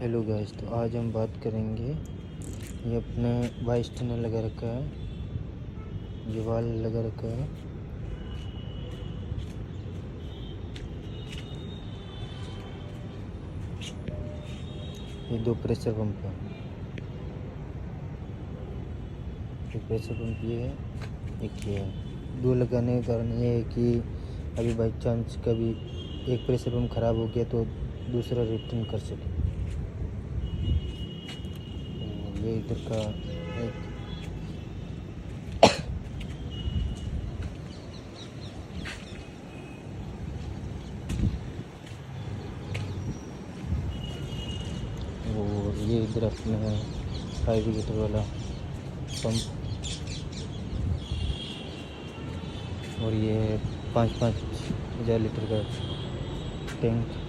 Hello guys, तो आज हम बात करेंगे। ये अपने वाइस टनल लगा रखा है, ये वाल लगा रखा है। ये दो प्रेशर पंप है, एक प्रेशर पंप ये है, एक ये है। दो लगाने का कारण ये है कि अभी बाई चांस कभी एक प्रेशर पंप ख़राब हो गया तो दूसरा रिटर्न कर सके। ये इधर का एक और ये इधर अपने 5 लीटर वाला पंप, और ये 5,000 लीटर का टैंक।